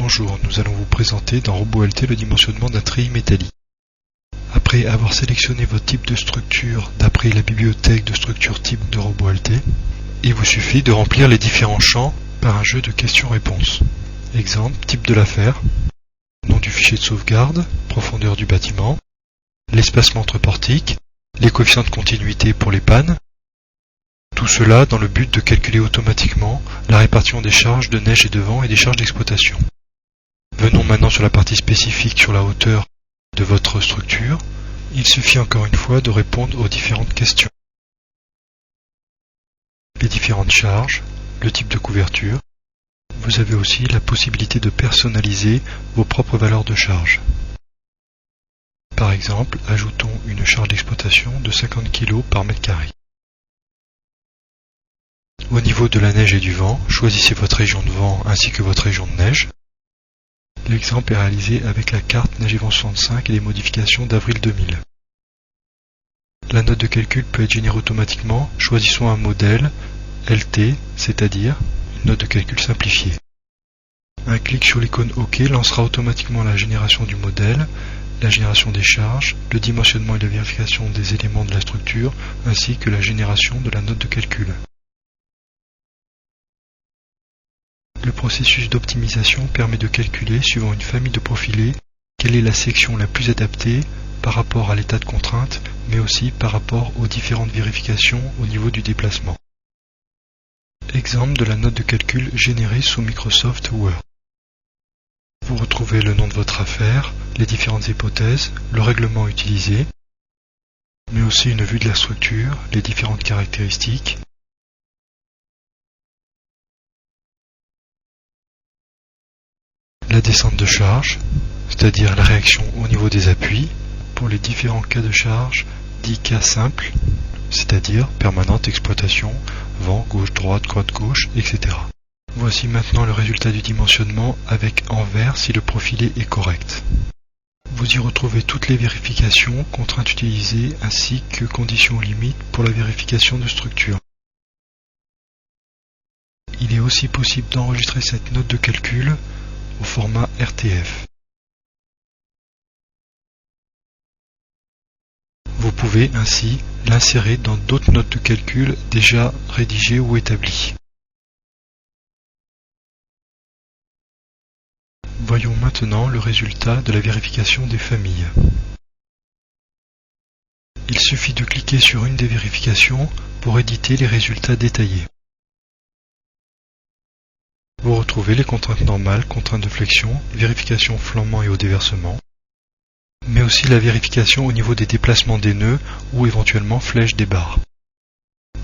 Bonjour, nous allons vous présenter dans RoboLT le dimensionnement d'un treillis métallique. Après avoir sélectionné votre type de structure d'après la bibliothèque de structure type de RoboLT, il vous suffit de remplir les différents champs par un jeu de questions-réponses. Exemple, type de l'affaire, nom du fichier de sauvegarde, profondeur du bâtiment, l'espacement entre portiques, les coefficients de continuité pour les pannes, tout cela dans le but de calculer automatiquement la répartition des charges de neige et de vent et des charges d'exploitation. Venons maintenant sur la partie spécifique sur la hauteur de votre structure. Il suffit encore une fois de répondre aux différentes questions. Les différentes charges, le type de couverture. Vous avez aussi la possibilité de personnaliser vos propres valeurs de charge. Par exemple, ajoutons une charge d'exploitation de 50 kg par mètre carré. Au niveau de la neige et du vent, choisissez votre région de vent ainsi que votre région de neige. L'exemple est réalisé avec la carte Neige et Vent 65 et les modifications d'avril 2000. La note de calcul peut être générée automatiquement. Choisissons un modèle LT, c'est-à-dire une note de calcul simplifiée. Un clic sur l'icône OK lancera automatiquement la génération du modèle, la génération des charges, le dimensionnement et la vérification des éléments de la structure, ainsi que la génération de la note de calcul. Le processus d'optimisation permet de calculer, suivant une famille de profilés, quelle est la section la plus adaptée par rapport à l'état de contrainte, mais aussi par rapport aux différentes vérifications au niveau du déplacement. Exemple de la note de calcul générée sous Microsoft Word. Vous retrouvez le nom de votre affaire, les différentes hypothèses, le règlement utilisé, mais aussi une vue de la structure, les différentes caractéristiques, la descente de charge, c'est-à-dire la réaction au niveau des appuis, pour les différents cas de charge, dits cas simples, c'est-à-dire permanente, exploitation, vent, gauche-droite, droite-gauche, etc. Voici maintenant le résultat du dimensionnement avec en vert si le profilé est correct. Vous y retrouvez toutes les vérifications, contraintes utilisées ainsi que conditions limites pour la vérification de structure. Il est aussi possible d'enregistrer cette note de calcul au format RTF. Vous pouvez ainsi l'insérer dans d'autres notes de calcul déjà rédigées ou établies. Voyons maintenant le résultat de la vérification des familles. Il suffit de cliquer sur une des vérifications pour éditer les résultats détaillés. Vous retrouvez les contraintes normales, contraintes de flexion, vérification flambant et au déversement, mais aussi la vérification au niveau des déplacements des nœuds ou éventuellement flèches des barres.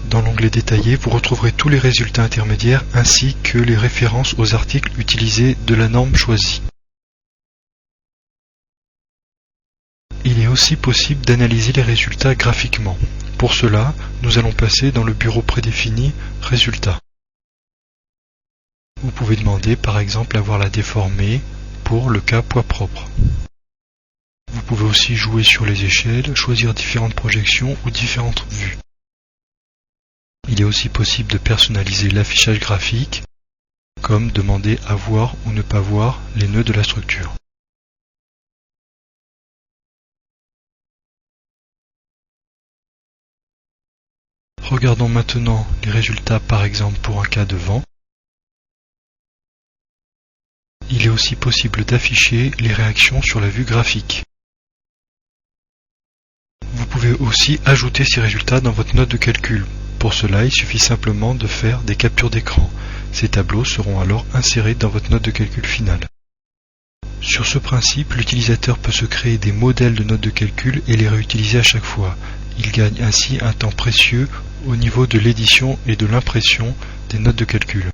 Dans l'onglet détaillé, vous retrouverez tous les résultats intermédiaires ainsi que les références aux articles utilisés de la norme choisie. Il est aussi possible d'analyser les résultats graphiquement. Pour cela, nous allons passer dans le bureau prédéfini Résultats. Vous pouvez demander par exemple à voir la déformée pour le cas poids propre. Vous pouvez aussi jouer sur les échelles, choisir différentes projections ou différentes vues. Il est aussi possible de personnaliser l'affichage graphique, comme demander à voir ou ne pas voir les nœuds de la structure. Regardons maintenant les résultats par exemple pour un cas de vent. Il est aussi possible d'afficher les réactions sur la vue graphique. Vous pouvez aussi ajouter ces résultats dans votre note de calcul. Pour cela, il suffit simplement de faire des captures d'écran. Ces tableaux seront alors insérés dans votre note de calcul finale. Sur ce principe, l'utilisateur peut se créer des modèles de notes de calcul et les réutiliser à chaque fois. Il gagne ainsi un temps précieux au niveau de l'édition et de l'impression des notes de calcul.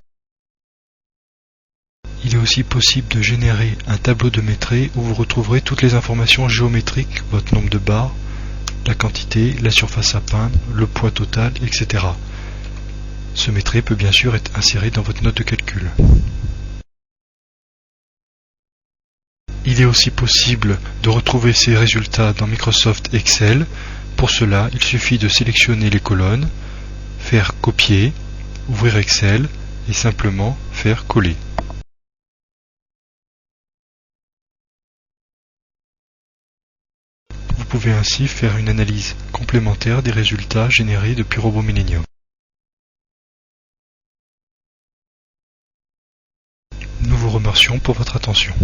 Il est aussi possible de générer un tableau de métré où vous retrouverez toutes les informations géométriques, votre nombre de barres, la quantité, la surface à peindre, le poids total, etc. Ce métré peut bien sûr être inséré dans votre note de calcul. Il est aussi possible de retrouver ces résultats dans Microsoft Excel. Pour cela, il suffit de sélectionner les colonnes, faire copier, ouvrir Excel et simplement faire coller. pouvez ainsi faire une analyse complémentaire des résultats générés depuis Robot Millennium. Nous vous remercions pour votre attention.